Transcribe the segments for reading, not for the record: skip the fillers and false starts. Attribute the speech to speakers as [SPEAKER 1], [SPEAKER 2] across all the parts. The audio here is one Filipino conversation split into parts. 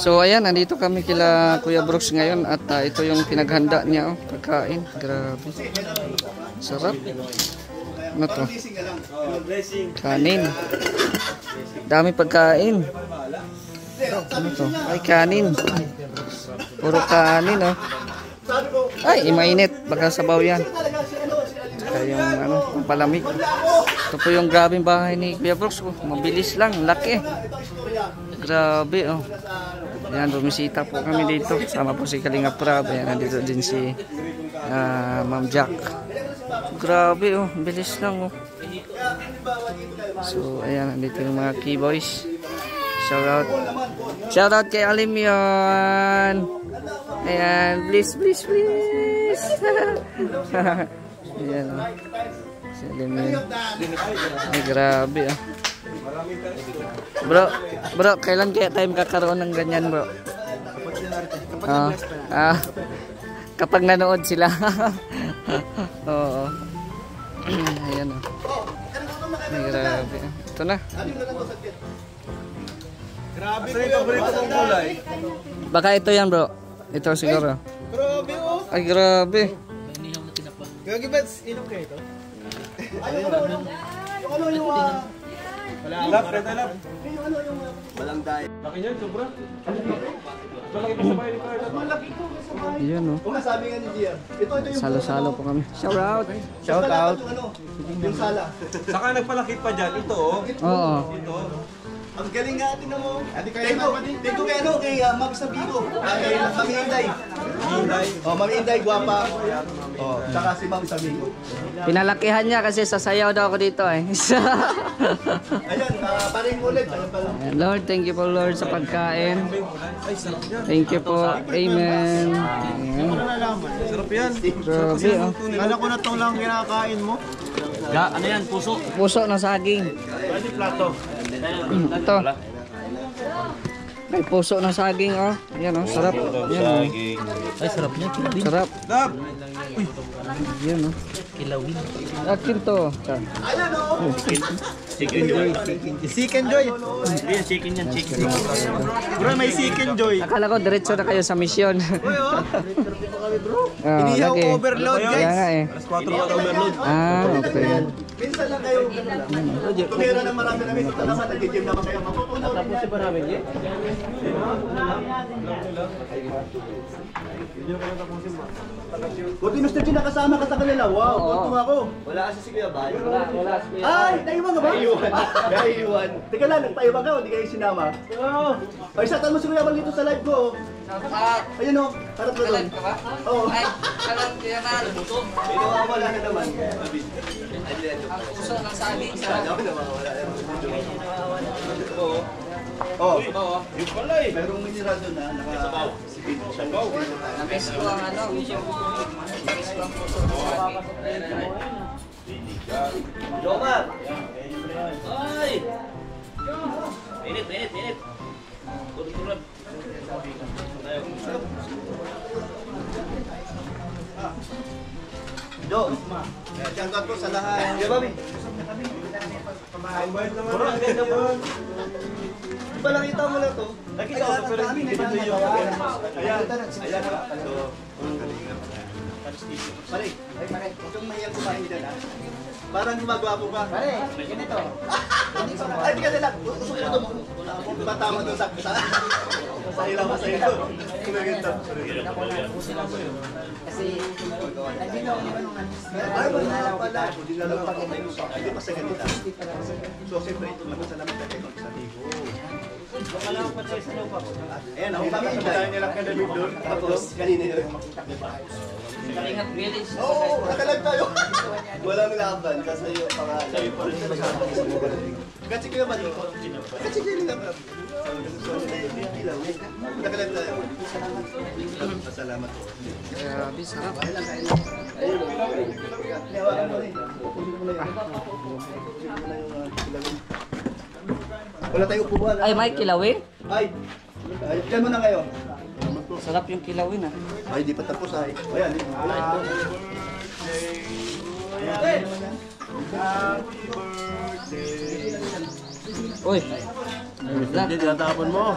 [SPEAKER 1] So ayan, nandito kami kila Kuya Brooks ngayon at ito yung pinaghanda niya, oh, pagkain. Grabe. Sarap. Ano to? Kanin. Dami pagkain. Ano to? Ay, kanin. Puro kanin, oh. Ay, mainit. Baka sabaw yan. Saka yung ano, pampalamig. Ito po yung grabing bahay ni Kuya Brooks. Oh, mabilis lang, laki. Grabe, oh. Ayan, bumisita po kami dito. Sama po si Kalinga Prab. Ayan, nandito din si Ma'am Jack. Grabe, oh. Bilis lang, oh. So, ayan, nandito yung mga keyboys. Shoutout. Shoutout kay Alim yun. Ayan, please, please, please. Ayan, oh. Si Alim yun. Ay, grabe, oh. Bro, kailan kaya tayo kakaroon ng ganyan, bro? Kapag nanood sila. Oo. Ayan, oh. Ay, grabe. Ito na.
[SPEAKER 2] Grabe ko yung paborito kong kulay.
[SPEAKER 1] Baka ito yan, bro. Ito siguro.
[SPEAKER 2] Grabe, oh.
[SPEAKER 1] Ay, grabe.
[SPEAKER 2] Kaya gibats, inom kayo ito? Yung wala, alap. Walang dahil. Laki niyan, sobra. Malaki pa sa bahay ni Carla. Malaki ko.
[SPEAKER 1] Ayan, oh.
[SPEAKER 2] Kung nasabi nga ni Gia, ito yung
[SPEAKER 1] Salo-salo po kami. Shout out.
[SPEAKER 2] Shout out. Yung sala. Saka nagpalaki pa dyan. Ito, oh.
[SPEAKER 1] Oo.
[SPEAKER 2] Ito. Ang galing nga atin na mo. Dito kay ano, kay Ma'am Sabigo. Kay Mami Inday. Oh, Mami Inday, guwapa. Oh, saka si Ma'am Sabigo.
[SPEAKER 1] Pinalakihan niya kasi sasayaw daw ako dito, eh.
[SPEAKER 2] Ayan, paring ulit.
[SPEAKER 1] Lord, thank you po, Lord, sa pagkain. Thank you po. Amen. Ayan.
[SPEAKER 2] Sarap yan.
[SPEAKER 1] Grabe, oh.
[SPEAKER 2] Kala ko na itong lang kinakain mo.
[SPEAKER 3] Ano yan? Puso?
[SPEAKER 1] Puso ng saging.
[SPEAKER 2] Pwede plato.
[SPEAKER 1] Ito. May puso ng saging, oh. Ayan, oh. Sarap. Ayan, oh.
[SPEAKER 3] Ay, sarap niya. Kilawin.
[SPEAKER 1] Sarap.
[SPEAKER 2] Stop!
[SPEAKER 1] Ayan, oh.
[SPEAKER 3] Kilawin.
[SPEAKER 1] Akin to.
[SPEAKER 2] Ayan, oh.
[SPEAKER 3] Chicken joy.
[SPEAKER 2] Chicken joy.
[SPEAKER 3] Hindi, chicken yan. Chicken.
[SPEAKER 2] Bro, may chicken joy.
[SPEAKER 1] Akala ko diretso na kayo sa misyon.
[SPEAKER 2] Uy, oh.
[SPEAKER 1] Inihaw
[SPEAKER 2] overload, guys.
[SPEAKER 1] Kaya nga, eh.
[SPEAKER 2] Alas 4 pa overload.
[SPEAKER 1] Okay.
[SPEAKER 2] Minsan lang kayo. Kung meron ng marami na minsan naman, nag-gym naman kayo. Mapupuno. Tapos si marami niya. Buti Mr. G nakasama ka sa kanila. Wow, buto ako. Wala kasi si Kuya Bay. Wala si Kuya Bay. Ay, naiwan ka ba? Naiwan. Teka lang, nagtaiwan ka o di kayo sinama? Oo. Ay, satan mo si Kuya Bay dito sa live ko. Ayun o, harap na doon. Oo. Ay, harap Kuya Bay. Wala na naman.
[SPEAKER 1] Ang puso ng saging sa...
[SPEAKER 2] Oo. Oh, yung pala eh. Merong mineral doon na naka-sipin. Sabaw.
[SPEAKER 1] Namiss ko ang ano. Namiss ko ang puso ng saging.
[SPEAKER 3] Jomar! Ay! Init. Turun.
[SPEAKER 2] Jo, shoutout ko sa lahat. Di ba, Bi? Bro, ang ganda mo. Di ba nakita mo na to? Nakita ko, pero hindi ba ito yung... Ayan. Pare, huwag kang mahiyang kumain dyan, ha? Parang gumagwapo ka. Pare, ganito. Ay, di ka nila. Usok mo ito mo. Matama doon sa ilaw ka sa ito. Kumaganda.
[SPEAKER 4] Kasi nandito ako naman nung
[SPEAKER 2] Ay, wala pala. Hindi na lang ako. Hindi pa sa ganita. So, siyempre, ito lang sa lamin tayo sa ligo. Baka lang pa sa loob ako. Ayan, ako makakita nilang kanamig doon. Tapos, kanina yun.
[SPEAKER 1] Kalingat Village.
[SPEAKER 2] Oo, nakalag tayo. Walang laban kasi yung pangalan. Sa'yo pa rin. Kasi ko naman ito. Kasi ko naman ito. Nakalag tayo. Salamat po.
[SPEAKER 1] Grabe, sarap.
[SPEAKER 2] Wala tayong upuan.
[SPEAKER 1] Ay, may kilawin?
[SPEAKER 2] Ay, dyan mo na ngayon.
[SPEAKER 1] Sarap yung kilawin, ah.
[SPEAKER 2] Ay, di pa tapos ay. Ayan.
[SPEAKER 1] Uy.
[SPEAKER 3] Hindi, tinatapon mo.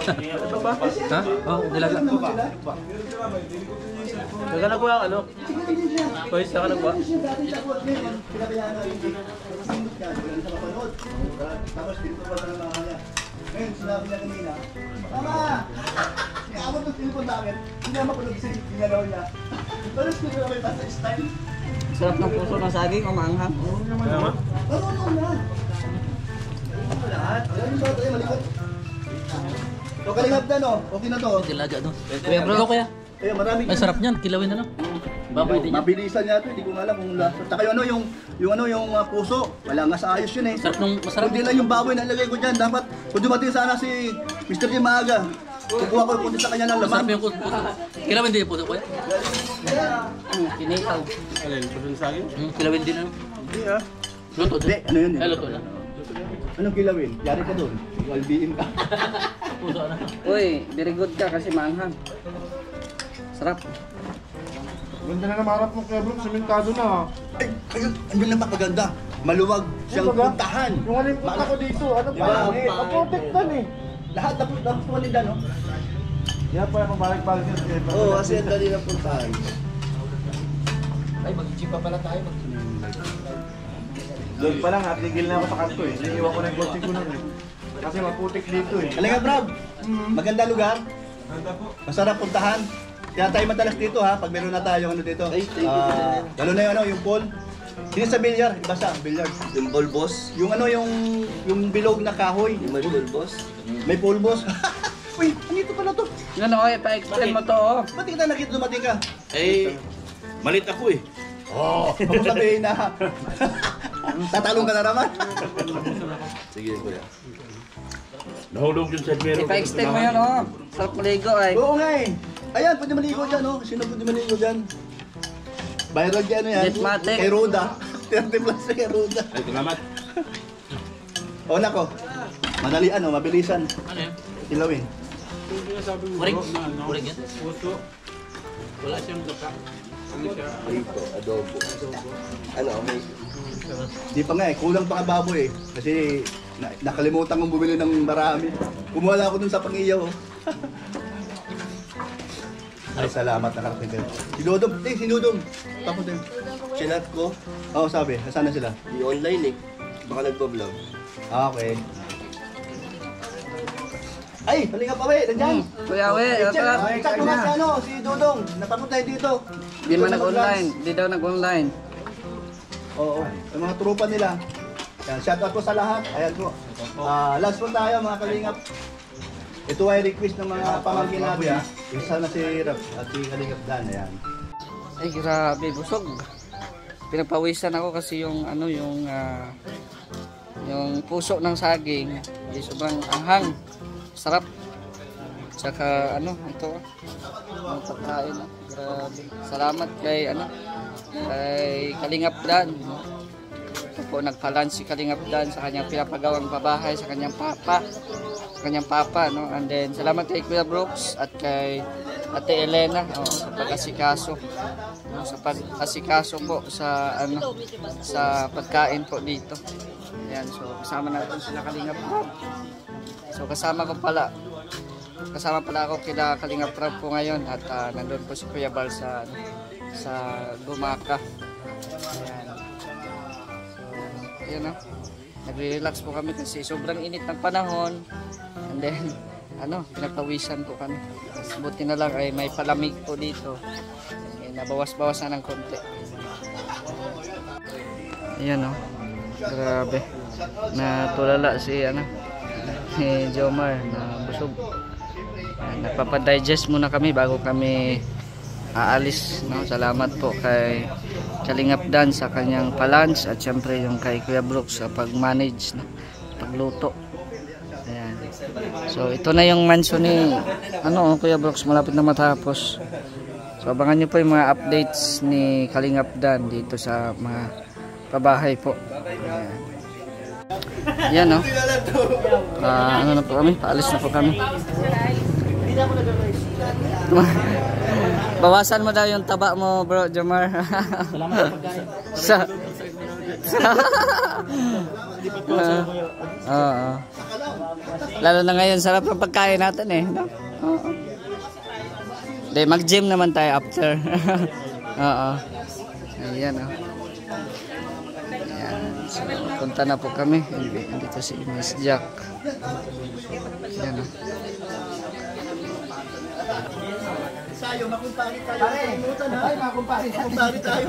[SPEAKER 3] Ha? Oh, nilaga. Daga na kuya, ano? Boys, daga na kuya.
[SPEAKER 2] Tapos dito pa sa mga kanya. Ngayon, sinabi niya kanina, Mama! Iamot ng telepon namin, hindi naman ko nagising, ginalaw niya. Pero sila naman yung passage time.
[SPEAKER 1] Sarap ng puso ng saging, umaanghang.
[SPEAKER 2] Marunong na. Lahat. Alam yung bata yung malikot. So, kalingap na, no? Okay na to.
[SPEAKER 3] Nilaga doon. Kuya, bro, kuya.
[SPEAKER 2] Kaya marami.
[SPEAKER 3] Ay, sarap niyan. Kilawin na lang. Baboy din yan.
[SPEAKER 2] Mabilisan niya ito, hindi ko alam kung lasa. Taka yung puso, wala nga sa ayos yun eh.
[SPEAKER 3] Sarap nung masarap.
[SPEAKER 2] Hindi lang yung baboy na nilagay ko dyan. Dapat, kung dumating sana si Mr. J maaga, kukuha ko yung puti sa kanya ng laman.
[SPEAKER 3] Masarap yung puso. Kilawin din yung puso, kuya.
[SPEAKER 1] Kinitaw.
[SPEAKER 3] Alin, puso sa akin? Kilawin din na.
[SPEAKER 2] Hindi ah.
[SPEAKER 3] Luto
[SPEAKER 2] Hindi,
[SPEAKER 3] din.
[SPEAKER 2] ano yun?
[SPEAKER 3] Ay, luto na.
[SPEAKER 2] Anong kilawin? Yari ka doon. LBM ka.
[SPEAKER 3] Puso na.
[SPEAKER 1] Uy, very good ka kasi maanghang. Sarap.
[SPEAKER 5] Ganda na naman harap mo kaya bro, sementado na.
[SPEAKER 2] Ay, ayun, andun na maganda. Maluwag siyang
[SPEAKER 5] Diba?
[SPEAKER 2] puntahan.
[SPEAKER 5] Yung haling punta ko dito, ano
[SPEAKER 2] Diba?
[SPEAKER 5] pa? Naprotektan eh.
[SPEAKER 2] Lahat na tumalinda, no?
[SPEAKER 5] Yan pa yung pabalik-balik yun.
[SPEAKER 2] Oo, kasi ang dali ng puntahan.
[SPEAKER 5] Ay, mag-jeep pa pala tayo. Doon pa lang, natigil na ako sa kanto eh. Iniiwan ko na yung kotse ko nun eh. Kasi maputik dito eh.
[SPEAKER 2] Halika, Brad. Maganda lugar. Masarap puntahan. Kaya tayo madalas dito ha, pag meron na tayo ano dito. Lalo na yung ano, yung pool. Hindi sa bilyar, iba sa billiard.
[SPEAKER 6] Yung bulbos?
[SPEAKER 2] Yung ano, yung bilog na kahoy.
[SPEAKER 6] Yung may bulbos?
[SPEAKER 2] May pulbos. Uy, andito pala to.
[SPEAKER 1] Yan o, pa-explain mo to oh.
[SPEAKER 2] Ba't kita nakita dumating ka?
[SPEAKER 6] Eh, malit ako eh.
[SPEAKER 2] Oo, baka sabihin na. Tatalong ka na naman.
[SPEAKER 6] Sige kuya.
[SPEAKER 3] Nahulog yun sa meron.
[SPEAKER 1] Pa-explain mo yan oh. Sarap maligo ay.
[SPEAKER 2] Oo nga eh. Ayan, pwede maligo dyan, no? Sino pwede maligo dyan? Viral dyan, ano yan?
[SPEAKER 1] Jetmatic.
[SPEAKER 2] Kay Roda. 30 plus kay Roda.
[SPEAKER 3] Ay, salamat.
[SPEAKER 2] O, nako. Madalian, no? Mabilisan.
[SPEAKER 3] Ano yan?
[SPEAKER 2] Ilawin.
[SPEAKER 3] Kurig? Kurig yan? Wala siyang daka.
[SPEAKER 6] Dito, adobo. Ano, may...
[SPEAKER 2] Di pa nga eh. Kulang pa nga baboy eh. Kasi nakalimutan kong bumili ng marami. Kumuha lang ako dun sa pangiyaw. Oh. Ay, salamat nakarating kayo. Si Dodong, si Dodong. Tapos din.
[SPEAKER 6] Chinat ko,
[SPEAKER 2] Oo, sabi. Nasaan na sila?
[SPEAKER 6] di online eh. Baka nagpa-vlog.
[SPEAKER 2] Ah, okay. Ay, palinga pa we, nandiyan.
[SPEAKER 1] Kuya we,
[SPEAKER 2] Check mo nga si ano, si Dodong. Natakot tayo dito.
[SPEAKER 1] Di man nag-online. Di daw nag-online.
[SPEAKER 2] Oo, yung mga trupa nila. Yan, shout out po sa lahat. Ayan po. Last po tayo mga kalingap. Ito ay request ng mga pamangkin natin. Isa na si Rap at si Kalingap Dan. Ayan.
[SPEAKER 1] Ay grabe, busog. Pinagpawisan ako kasi yung ano yung puso ng saging ay sobrang anghang. Sarap. Tsaka ano ito ang pagkain. Grabe. Salamat kay kay Kalingap Dan. Ito po nagpa-lunch si Kalingap Dan sa kanyang pinapagawang pabahay sa kanyang papa, no? And then salamat kay Kuya Brooks at kay Ate Elena sa pag-asikaso. Sa pag-asikaso po sa sa pagkain po dito. Ayan, so kasama natin sila Kalingap Rab. So kasama pala ako kila Kalingap Rab po ngayon at nandun po si Kuya Bal sa Gumaka. Ayan. So, ayan o. Nagre-relax po kami kasi sobrang init ng panahon. And then, pinagpawisan po kami. Mas buti na lang ay may palamig po dito. Nabawas-bawasan ng konti. Ayan o. Grabe. Natulala si Jomar na busog. Nagpapadigest muna kami bago kami aalis. No? Salamat po kay Kalingap Dan sa kanyang palunch at syempre yung kay Kuya Brooks sa pag-manage, no? Pagluto. Ayan. So ito na yung mansion ni Kuya Brooks, malapit na matapos. So abangan niyo po yung mga updates ni Kalingap Dan dito sa mga pabahay po. Ayan. Yan no. Na po kami, paalis na po kami. Bawasan mo daw yung taba mo, bro, Jomar.
[SPEAKER 3] Salamat sa pagkain.
[SPEAKER 1] Oo. Lalo na ngayon, sarap ng pagkain natin eh. No? Oo. De, mag-gym naman tayo after. Oo. Ayan o. Ayan. So, punta na po kami. Dito si Miss Jack. Ayan o.
[SPEAKER 2] Tayo, makumpari tayo. Kalimutan ha. Ay, makumpari tayo.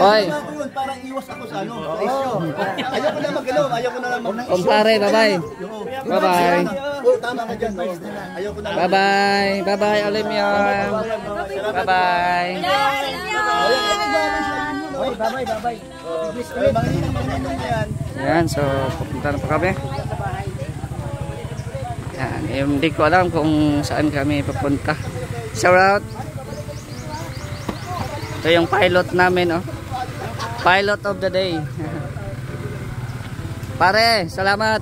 [SPEAKER 1] Hoy.
[SPEAKER 2] Parang iwas ako sa ano. Ayaw ko na mag-galaw. Ayaw ko na lang mag-
[SPEAKER 1] Kumpare, bye-bye. Bye-bye.
[SPEAKER 2] Tama ka dyan. Ayaw ko na lang.
[SPEAKER 1] Bye-bye. Bye-bye, Alimyon. Bye-bye.
[SPEAKER 4] Bye-bye.
[SPEAKER 1] Ayan, so pupunta na po kami. Ayan, hindi ko alam kung saan kami papunta. Shout out. Ito yung pilot namin, oh. Pilot of the day. Pare, salamat.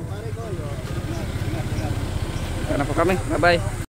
[SPEAKER 1] Ito na po kami. Bye-bye.